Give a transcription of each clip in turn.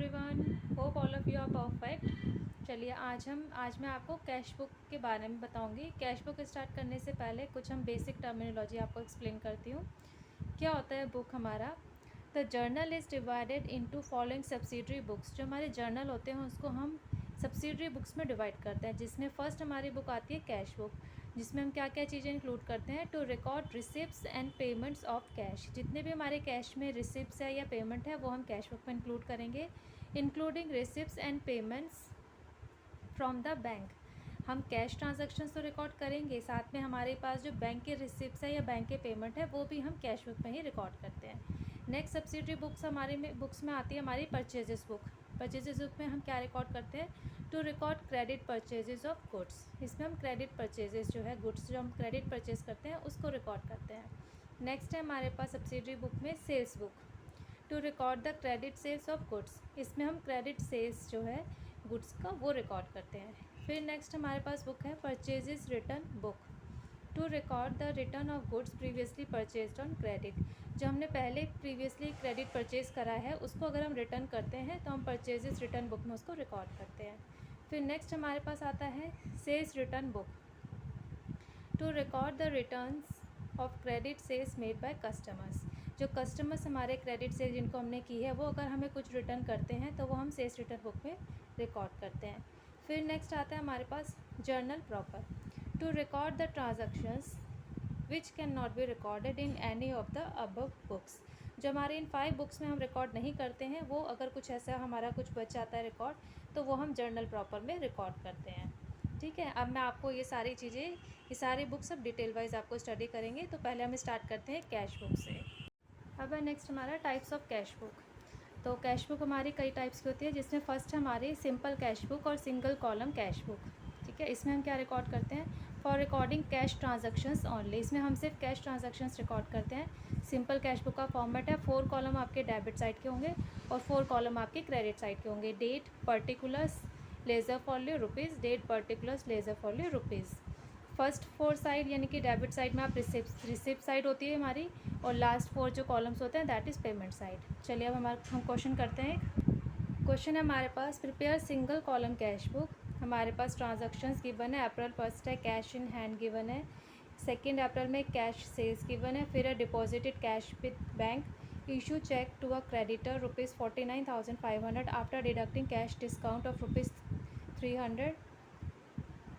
Everyone, hope all of you are perfect. चलिए आज मैं आपको कैश बुक के बारे में बताऊंगी। कैश बुक स्टार्ट करने से पहले कुछ हम बेसिक टर्मिनोलॉजी आपको एक्सप्लेन करती हूँ। क्या होता है बुक हमारा? The journal is divided into following subsidiary books. जो हमारे जर्नल होते हैं उसको हम सब्सिडरी बुक्स में डिवाइड करते हैं, जिसमें फर्स्ट हमारी बुक आती है कैश बुक, जिसमें हम क्या क्या चीज़ें इंक्लूड करते हैं। To record receipts and payments of cash. जितने भी हमारे कैश में रिसिप्ट्स है या पेमेंट है वो हम कैश बुक में इंक्लूड करेंगे, including receipts and payments from the bank. हम कैश ट्रांजैक्शंस तो रिकॉर्ड करेंगे, साथ में हमारे पास जो बैंक के रिसिप्ट्स है या बैंक के पेमेंट है वो भी हम कैश बुक में ही रिकॉर्ड करते हैं। नेक्स्ट सब्सिडरी बुक्स में आती है हमारी परचेजेस बुक। परचेजेस बुक में हम क्या रिकॉर्ड करते हैं? To record credit purchases of goods. इसमें हम क्रेडिट परचेजेस जो है गुड्स जो हम क्रेडिट परचेज करते हैं उसको रिकॉर्ड करते हैं। नेक्स्ट है हमारे पास सब्सिडरी बुक में sales book. To record the credit sales of goods. इसमें हम क्रेडिट सेल्स जो है गुड्स का वो रिकॉर्ड करते हैं। फिर नेक्स्ट हमारे पास बुक है purchases return book. To record the return of goods previously purchased on credit. जो हमने पहले प्रीवियसली क्रेडिट परचेज करा है उसको अगर हम रिटर्न करते हैं तो हम परचेजेस रिटर्न बुक में उसको रिकॉर्ड करते हैं। फिर नेक्स्ट हमारे पास आता है sales return book. To record the returns of credit sales made by customers. जो कस्टमर्स हमारे क्रेडिट सेल जिनको हमने की है वो अगर हमें कुछ रिटर्न करते हैं तो वो हम सेल्स रिटर्न बुक में रिकॉर्ड करते हैं। फिर नेक्स्ट आता है हमारे पास journal proper. To record the transactions which can not be recorded in any of the above books. जो हमारे इन 5 बुक्स में हम रिकॉर्ड नहीं करते हैं वो अगर कुछ ऐसा हमारा कुछ बच जाता है रिकॉर्ड तो वो हम जर्नल प्रॉपर में रिकॉर्ड करते हैं। ठीक है, अब मैं आपको ये सारी बुक्स अब डिटेल वाइज आपको स्टडी करेंगे। तो पहले हम स्टार्ट करते हैं कैश बुक से। अब है नेक्स्ट हमारा टाइप्स ऑफ कैश बुक। तो कैश बुक हमारी कई टाइप्स की होती है, जिसमें फर्स्ट हमारी सिंपल कैश बुक और सिंगल कॉलम कैश बुक। ठीक है, इसमें हम क्या रिकॉर्ड करते हैं? For recording cash transactions only. इसमें हम सिर्फ कैश ट्रांजैक्शंस रिकॉर्ड करते हैं। सिंपल कैश बुक का फॉर्मेट है 4 कॉलम आपके डेबिट साइड के होंगे और 4 कॉलम आपके क्रेडिट साइड के होंगे। Date, particulars, ledger folio, rupees. Date, particulars, ledger folio, rupees. First 4 side यानी कि डेबिट साइड में आप रिसिप्ट साइड होती है हमारी, और लास्ट 4 जो कॉलम्स होते हैं दैट इज़ पेमेंट साइड। चलिए अब हम क्वेश्चन करते हैं। क्वेश्चन है हमारे पास, prepare single column cash book. हमारे पास ट्रांजैक्शंस गिवन है। अप्रैल 1 है, कैश इन हैंड गिवन है। 2 अप्रैल में कैश सेल्स गिवन है। फिर है deposited cash with bank. Issue cheque to a creditor ₹49,500 after deducting cash discount of ₹300।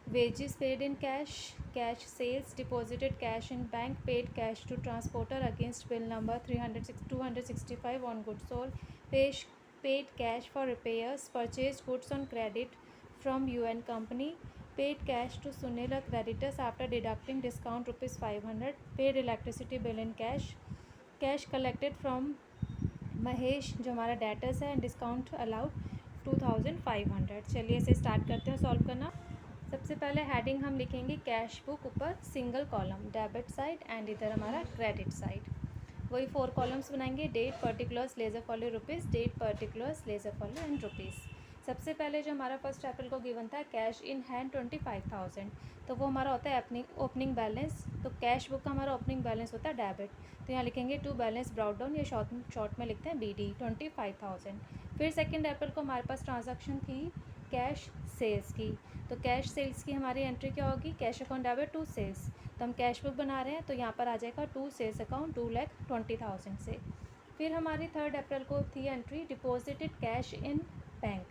wages paid in cash, cash sales, deposited cash in bank, paid cash to transporter against bill number 265 on goods sold, paid cash for repairs, purchased goods on credit from UN company, paid cash to Sunil creditors after deducting discount ₹500, paid electricity bill in cash, cash collected from Mahesh जो हमारा debtors है, discount allowed 2500। चलिए इसे start करते हैं solve करना। सबसे पहले हेडिंग हम लिखेंगे कैश बुक, ऊपर single column debit side and इधर हमारा क्रेडिट साइड। वही 4 कॉलम्स बनाएंगे। Date, particulars, ledger folio, rupees. Date, particulars, ledger folio and rupees. सबसे पहले जो हमारा 1 अप्रैल को गिवन था कैश इन हैंड 25,000, तो वो हमारा होता है ओपनिंग बैलेंस। तो कैश बुक का हमारा ओपनिंग बैलेंस होता है डेबिट, तो यहाँ लिखेंगे टू बैलेंस ब्राउट डाउन, या शॉर्ट में लिखते हैं BD 25,000। फिर 2 अप्रैल को हमारे पास ट्रांजैक्शन थी कैश सेल्स की। तो कैश सेल्स की हमारी एंट्री क्या होगी? Cash account debit to sales. तो हम कैश बुक बना रहे हैं तो यहाँ पर आ जाएगा टू सेल्स अकाउंट 2,20,000 से। फिर हमारी 3 अप्रैल को थी entry deposited cash in bank.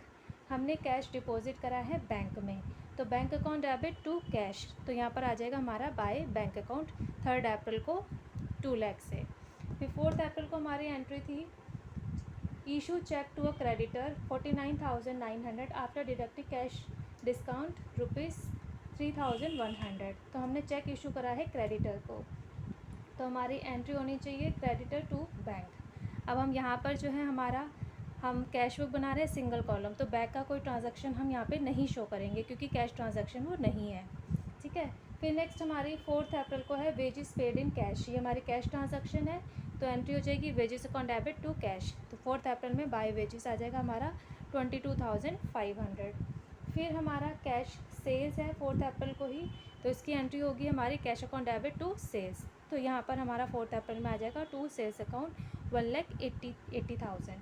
हमने कैश डिपॉजिट करा है बैंक में, तो bank account debit to cash, तो यहाँ पर आ जाएगा हमारा बाय बैंक अकाउंट 3 अप्रैल को 2 लाख से। फिर 4 अप्रैल को हमारी एंट्री थी issue cheque to a creditor 49,900 after deducting cash discount ₹3,100। तो हमने चेक इशू करा है क्रेडिटर को, तो हमारी एंट्री होनी चाहिए क्रेडिटर टू बैंक। अब हम यहाँ पर जो है हम कैश बुक बना रहे हैं सिंगल कॉलम, तो बैंक का कोई ट्रांजैक्शन हम यहाँ पे नहीं शो करेंगे क्योंकि कैश ट्रांजैक्शन वो नहीं है। ठीक है, फिर नेक्स्ट हमारी 4 अप्रैल को है वेजेस पेड इन कैश। ये हमारी कैश ट्रांजैक्शन है, तो एंट्री हो जाएगी wages account debit to cash. तो 4 अप्रैल में बाय वेजेस आ जाएगा हमारा 22,500। फिर हमारा कैश सेल्स है 4 अप्रैल को ही, तो इसकी एंट्री होगी हमारी cash account debit to sales. तो यहाँ पर हमारा 4 अप्रैल में आ जाएगा टू सेल्स अकाउंट 1,80,000।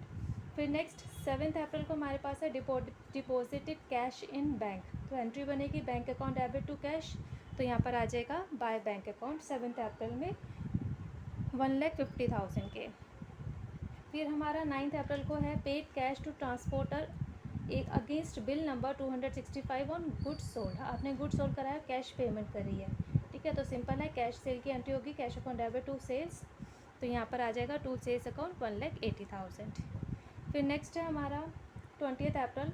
फिर नेक्स्ट 7 अप्रैल को हमारे पास है डिपॉजिटेड कैश इन बैंक। तो एंट्री बनेगी bank account debit to cash, तो यहाँ पर आ जाएगा बाय बैंक अकाउंट 7 अप्रैल में 1,50,000 के। फिर हमारा 9 अप्रैल को है पेड कैश टू ट्रांसपोर्टर एक against bill number 265 on goods sold. आपने गुड्स सोल्ड कराया, कैश पेमेंट करी है, ठीक है। तो सिंपल है, कैश सेल की एंट्री होगी cash account debit to sales, तो यहाँ पर आ जाएगा टू सेल्स अकाउंट 1,80,000। फिर नेक्स्ट है हमारा 20 अप्रैल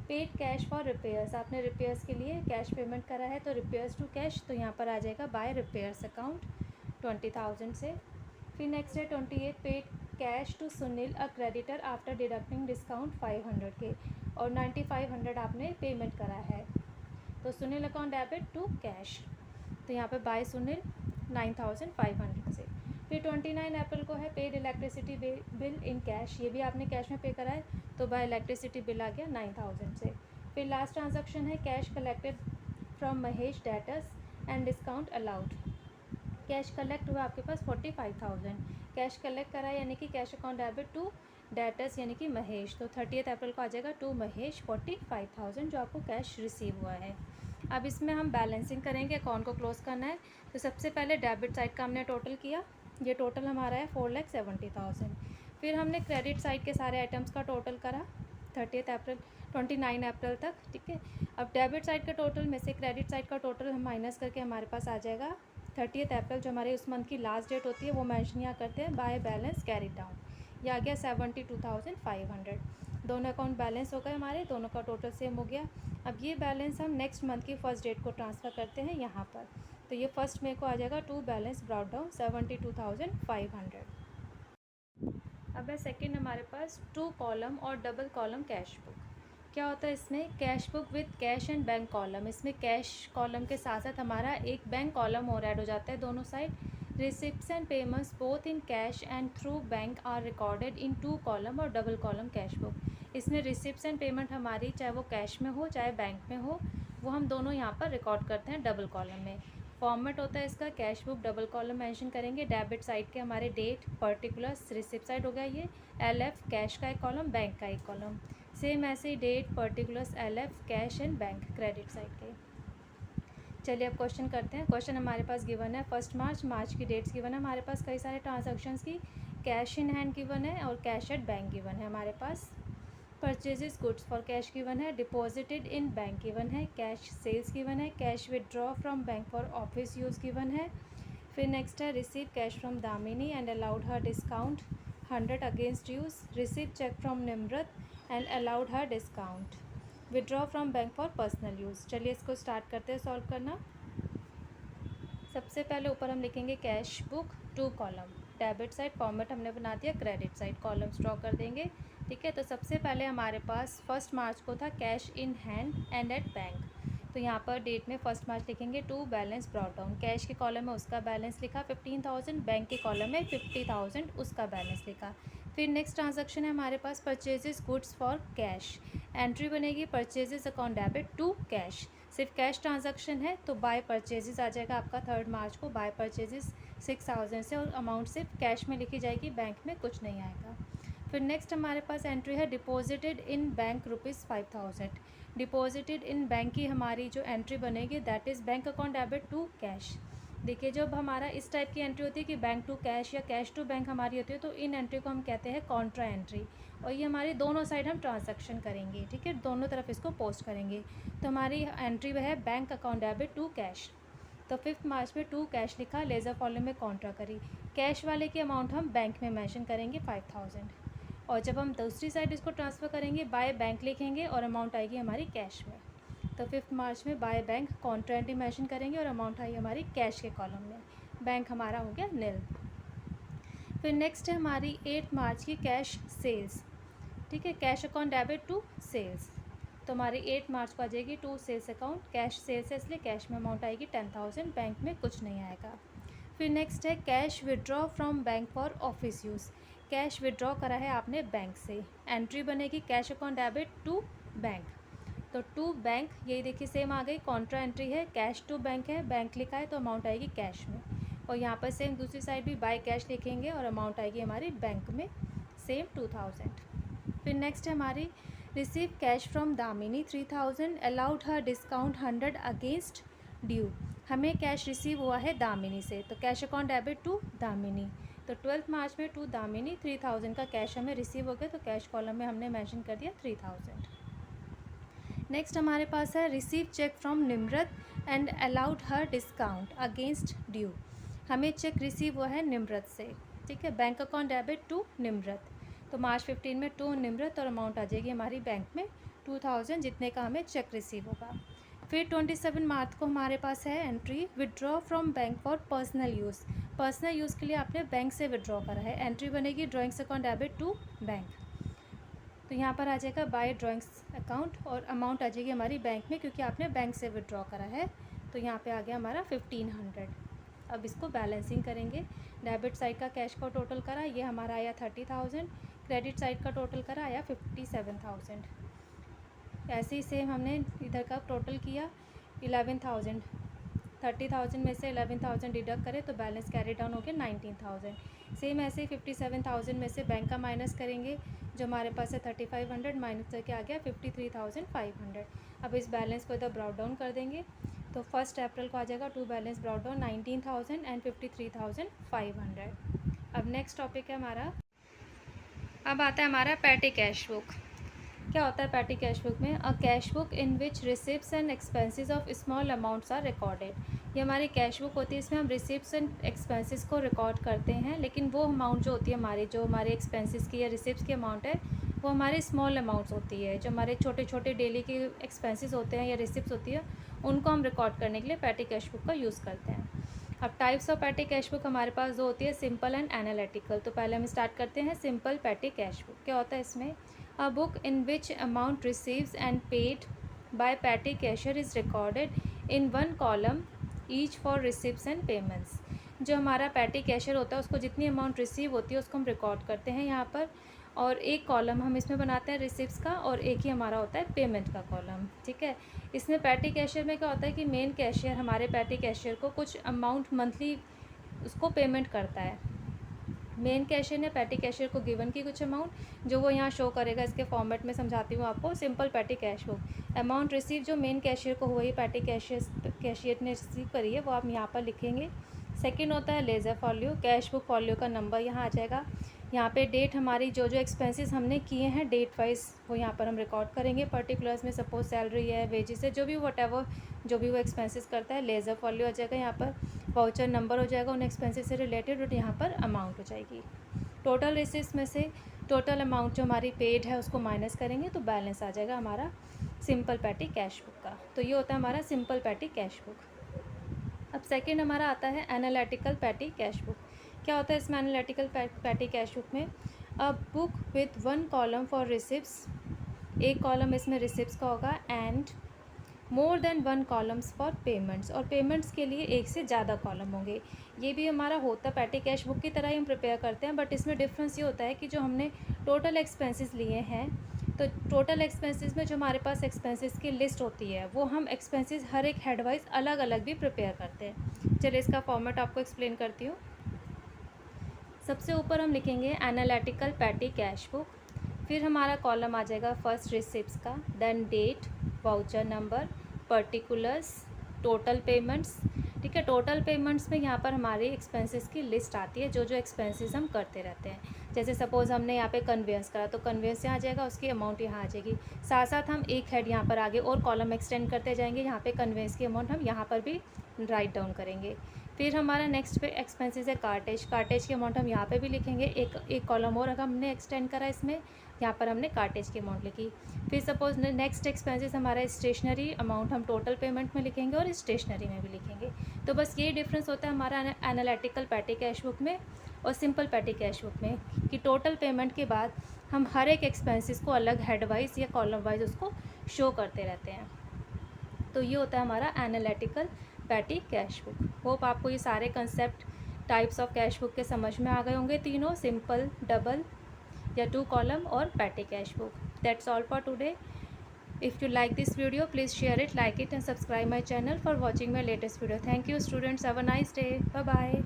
पेड कैश फॉर रिपेयर्स। आपने रिपेयर्स के लिए कैश पेमेंट करा है, तो रिपेयर्स टू कैश, तो यहाँ पर आ जाएगा बाय रिपेयर्स अकाउंट 20,000 से। फिर नेक्स्ट है 28 paid cash to Sunil a creditor after deducting discount 500 के, और 9,500 आपने पेमेंट करा है, तो Sunil account debit to cash, तो यहाँ पे बाय सुनील 9,500 से। फिर 29 अप्रैल को है paid electricity bill in cash, ये भी आपने कैश में पे करा है, तो बाय इलेक्ट्रिसिटी बिल आ गया 9,000 से। फिर लास्ट ट्रांजैक्शन है cash collected from Mahesh debtors and discount allowed. Cash collect हुआ आपके पास 45,000, कैश कलेक्ट करा यानी कि cash account debit to debtors यानी कि महेश, तो 30 अप्रैल को आ जाएगा टू महेश 45,000 जो आपको कैश रिसीव हुआ है। अब इसमें हम बैलेंसिंग करेंगे, अकाउंट को क्लोज करना है। तो सबसे पहले डेबिट साइड का हमने टोटल किया, ये टोटल हमारा है 4,70,000। फिर हमने क्रेडिट साइड के सारे आइटम्स का टोटल करा 29 अप्रैल तक, ठीक है। अब डेबिट साइड का टोटल में से क्रेडिट साइड का टोटल हम माइनस करके हमारे पास आ जाएगा 30 अप्रैल, जो हमारे उस मंथ की लास्ट डेट होती है वो मेंशन यहाँ करते हैं बाय बैलेंस कैरी डाउन, ये आ गया 72,500। दोनों अकाउंट बैलेंस हो गए हमारे, दोनों का टोटल सेम हो गया। अब ये बैलेंस हम नेक्स्ट मंथ की फर्स्ट डेट को ट्रांसफ़र करते हैं यहाँ पर, तो ये फर्स्ट में को आ जाएगा टू बैलेंस ब्रॉट डाउन 72,500। अब है सेकेंड हमारे पास टू कॉलम और डबल कॉलम कैश बुक। क्या होता है इसमें, cash book with cash and bank column. इसमें कैश कॉलम के साथ साथ हमारा एक बैंक कॉलम और ऐड हो जाता है दोनों side. Receipts and payments both in cash and through bank are recorded in two column और डबल कॉलम कैश बुक। इसमें रिसिप्ट्स एंड पेमेंट हमारी चाहे वो कैश में हो चाहे बैंक में हो, वो हम दोनों यहाँ पर रिकॉर्ड करते हैं डबल कॉलम में। फॉर्मेट होता है इसका cash book double column mention करेंगे, डेबिट साइड के हमारे डेट पर्टिकुलर्स, रिसिप्ट साइड हो गया ये LF कैश का एक कॉलम बैंक का एक कॉलम, सेम ऐसे ही date particulars LF cash and bank credit side के। चलिए अब क्वेश्चन करते हैं। क्वेश्चन हमारे पास गिवन है 1 मार्च की डेट्स गिवन है हमारे पास, कई सारे ट्रांजैक्शंस की, कैश इन हैंड गिवन है और कैश एट बैंक गिवन है हमारे पास। Purchases goods for cash given है, डिपॉजिटेड इन बैंक गिवन है, कैश सेल्स गिवन है, cash withdraw from bank for office use given है। फिर नेक्स्ट है receive cash from Damini and allowed her discount 100 against use, receive cheque from Nimrat and allowed her discount, withdraw from bank for personal use. चलिए इसको start करते हैं solve करना। सबसे पहले ऊपर हम लिखेंगे cash book two column, debit side format हमने बना दिया, क्रेडिट साइड कॉलम्स ड्रॉ कर देंगे, ठीक है। तो सबसे पहले हमारे पास 1 मार्च को था cash in hand and at bank, तो यहाँ पर डेट में 1 मार्च लिखेंगे to balance brought down, cash के कॉलम में उसका बैलेंस लिखा 15,000, बैंक के कॉलम में 50,000 उसका बैलेंस लिखा। फिर नेक्स्ट ट्रांजैक्शन है हमारे पास purchases goods for cash, entry बनेगी purchases account debit to cash, सिर्फ कैश ट्रांजैक्शन है तो बाय परचेजेस आ जाएगा आपका 3 मार्च को, बाय परचेजेस 6,000 से, और अमाउंट सिर्फ कैश में लिखी जाएगी, बैंक में कुछ नहीं आएगा। फिर नेक्स्ट हमारे पास एंट्री है deposited in bank ₹5,000, deposited in bank की हमारी जो एंट्री बनेगी that is bank account debit to cash. देखिए जब हमारा इस टाइप की एंट्री होती है कि बैंक टू कैश या कैश टू बैंक हमारी होती है, तो इन एंट्री को हम कहते हैं कॉन्ट्रा एंट्री, और ये हमारी दोनों साइड हम ट्रांजैक्शन करेंगे, ठीक है, दोनों तरफ इसको पोस्ट करेंगे। तो हमारी एंट्री वह है bank account debit to cash, तो 5 मार्च में टू कैश लिखा, लेज़र कॉलम में कॉन्ट्रा करी, कैश वाले की अमाउंट हम बैंक में मेंशन करेंगे 5,000, और जब हम दूसरी साइड इसको ट्रांसफ़र करेंगे बाय बैंक लिखेंगे और अमाउंट आएगी हमारी कैश में। तो 5 मार्च में by bank Contra entry mention करेंगे और अमाउंट आई हमारी कैश के कॉलम में, बैंक हमारा हो गया नील। फिर नेक्स्ट है हमारी 8 मार्च की कैश सेल्स, ठीक है, cash account debit to sales, तो हमारी 8 मार्च को आ जाएगी to sales account, cash sales है इसलिए कैश में अमाउंट आएगी 10,000, बैंक में कुछ नहीं आएगा। फिर नेक्स्ट है cash withdraw from bank for office use, cash withdraw करा है आपने बैंक से, एंट्री बनेगी cash account debit to bank, तो टू बैंक यही देखिए सेम आ गई, कॉन्ट्रा एंट्री है, कैश टू बैंक है, बैंक लिखा है तो अमाउंट आएगी कैश में, और यहाँ पर सेम दूसरी साइड भी बाय कैश लिखेंगे और अमाउंट आएगी हमारी बैंक में सेम 2,000। फिर नेक्स्ट है हमारी receive cash from Damini 3000, allowed her discount 100 against due. हमें कैश रिसीव हुआ है दामिनी से, तो cash account debit to Damini. तो 12 मार्च में टू दामिनी 3000 का कैश हमें रिसीव हो गया, तो कैश कॉलम में हमने मेंशन कर दिया 3000। नेक्स्ट हमारे पास है receive cheque from Nimrat and allowed her discount against due. हमें चेक रिसीव हुआ है निम्रत से, ठीक है, bank account debit to Nimrat. तो मार्च 15 में टू निम्रत और अमाउंट आ जाएगी हमारी बैंक में 2000, जितने का हमें चेक रिसीव होगा। फिर 27 मार्च को हमारे पास है entry withdraw from bank for personal use. Personal use के लिए आपने बैंक से विड्रॉ करा है, एंट्री बनेगी drawings account debit to bank. तो यहाँ पर आ जाएगा बाय ड्राइंग्स अकाउंट और अमाउंट आ जाएगी हमारी बैंक में, क्योंकि आपने बैंक से विड्रॉ करा है। तो यहाँ पे आ गया हमारा 1500। अब इसको बैलेंसिंग करेंगे। डेबिट साइड का कैश का टोटल करा, ये हमारा आया 30,000। क्रेडिट साइड का टोटल करा आया 57,000। ऐसे ही सेम हमने इधर का टोटल किया 11,000। 30,000 में से 11,000 डिडक्ट करें तो बैलेंस कैरी डाउन हो गया 19,000। सेम ऐसे ही 57,000 में से बैंक का माइनस करेंगे, जो हमारे पास है 3,500 माइनस करके आ गया 53,500। अब इस बैलेंस को इधर ब्राउट डाउन कर देंगे, तो 1 अप्रैल को आ जाएगा to balance brought down 19,000 and 53,500। अब नेक्स्ट टॉपिक है हमारा, अब आता है हमारा पैटी कैश बुक। क्या होता है पैटी कैश बुक में? A cash book in which receipts and expenses of small amounts are recorded. ये हमारी कैश बुक होती है, इसमें हम रिसिप्ट्स एंड एक्सपेंसेस को रिकॉर्ड करते हैं, लेकिन वो अमाउंट जो होती है हमारी, जो हमारे एक्सपेंसेस की या रिसिप्ट्स की अमाउंट है, वो हमारी स्मॉल अमाउंट्स होती है। जो हमारे छोटे छोटे डेली के एक्सपेंसेस होते हैं या रिसिप्ट्स होती है, उनको हम रिकॉर्ड करने के लिए पैटी कैश बुक का यूज़ करते हैं। अब types of patty cash book हमारे पास जो होती है सिंपल एंड एनालिटिकल। तो पहले हम स्टार्ट करते हैं सिंपल पैटी कैश बुक। क्या होता है इसमें? A book in which amount received and paid by petty cashier is recorded in one column each for receipts and payments। जो हमारा पैटी कैशियर होता है उसको जितनी अमाउंट रिसीव होती है उसको हम रिकॉर्ड करते हैं यहाँ पर, और एक कॉलम हम इसमें बनाते हैं रिसिप्ट्स का, और एक ही हमारा होता है पेमेंट का कॉलम, ठीक है। इसमें पैटी कैशियर में क्या होता है कि मेन कैशियर हमारे पैटी कैशियर को कुछ अमाउंट मंथली उसको पेमेंट करता है। मेन कैशियर ने पैटी कैशियर को गिवन की कुछ अमाउंट, जो वो यहाँ शो करेगा। इसके फॉर्मेट में समझाती हूँ आपको। Simple patty cash book, amount receive जो मेन कैशियर को हुआ, ये पैटी कैशियर ने रिसीव करी है, वो आप यहाँ पर लिखेंगे। सेकंड होता है ledger folio, cash book folio का नंबर यहाँ आ जाएगा। यहाँ पे डेट हमारी जो जो एक्सपेंसेस हमने किए हैं डेट वाइज वो यहाँ पर हम रिकॉर्ड करेंगे। पर्टिकुलर्स में सपोज सैलरी है, वेजेस है, जो भी वटेवर जो भी वो एक्सपेंसेस करता है, लेजर फॉलियो हो जाएगा। यहाँ पर वाउचर नंबर हो जाएगा उन एक्सपेंसेस से रिलेटेड, और यहाँ पर अमाउंट हो जाएगी। टोटल रिसिप्ट्स में से टोटल अमाउंट जो हमारी पेड है उसको माइनस करेंगे, तो बैलेंस आ जाएगा हमारा सिंपल पैटी कैश बुक का। तो ये होता है हमारा सिंपल पैटी कैश बुक। अब सेकेंड हमारा आता है एनालिटिकल पैटी कैश बुक। क्या होता है इसमें एनालिटिकल पैटी कैश बुक में? A book with one column for receipts, एक कॉलम इसमें रिसिप्ट्स का होगा, and more than one columns for payments, और पेमेंट्स के लिए एक से ज़्यादा कॉलम होंगे। ये भी हमारा होता है पैटी कैश बुक की तरह ही हम प्रिपेयर करते हैं, बट इसमें डिफरेंस ये होता है कि जो हमने टोटल एक्सपेंसेस लिए हैं, तो टोटल एक्सपेंसेस में जो हमारे पास एक्सपेंसेस की लिस्ट होती है, वो हम एक्सपेंसेस हर एक हेड वाइज अलग अलग भी प्रिपेयर करते हैं। चलिए इसका फॉर्मेट आपको एक्सप्लेन करती हूँ। सबसे ऊपर हम लिखेंगे एनालिटिकल पैटी कैश बुक, फिर हमारा कॉलम आ जाएगा फर्स्ट रिसिप्ट्स का, then date, voucher number, particulars, total payments, ठीक है। टोटल पेमेंट्स में यहाँ पर हमारी एक्सपेंसेस की लिस्ट आती है, जो जो एक्सपेंसेस हम करते रहते हैं। जैसे सपोज़ हमने यहाँ पे कन्वेंस करा, तो कन्वेंस यहाँ आ जाएगा, उसकी अमाउंट यहाँ आ जाएगी। साथ साथ हम एक हेड यहाँ पर आगे और कॉलम एक्सटेंड करते जाएंगे, यहाँ पे कन्वेंस की अमाउंट हम यहाँ पर भी राइट डाउन करेंगे। फिर हमारा नेक्स्ट पे एक्सपेंसेस है कार्टेज, कार्टेज की अमाउंट हम यहाँ पे भी लिखेंगे। एक कॉलम और अगर हमने एक्सटेंड करा इसमें, यहाँ पर हमने कार्टेज की अमाउंट लिखी। फिर सपोज नेक्स्ट एक्सपेंसेस हमारा स्टेशनरी, अमाउंट हम टोटल पेमेंट में लिखेंगे और स्टेशनरी में भी लिखेंगे। तो बस यही डिफरेंस होता है हमारा एनालिटिकल पैटी कैश बुक में और सिंपल पैटी कैश बुक में, कि टोटल पेमेंट के बाद हम हर एक एक्सपेंसेस को अलग हेड वाइज या कॉलम वाइज उसको शो करते रहते हैं। तो ये होता है हमारा analytical patty cash book. Hope आपको ये सारे concept types of cash book के समझ में आ गए होंगे तीनों, सिंपल, डबल या 2 कॉलम और petty cash book. That's all for today. If you like this video please share it, like it and subscribe my channel for watching my latest video. Thank you students, have a nice day, bye bye.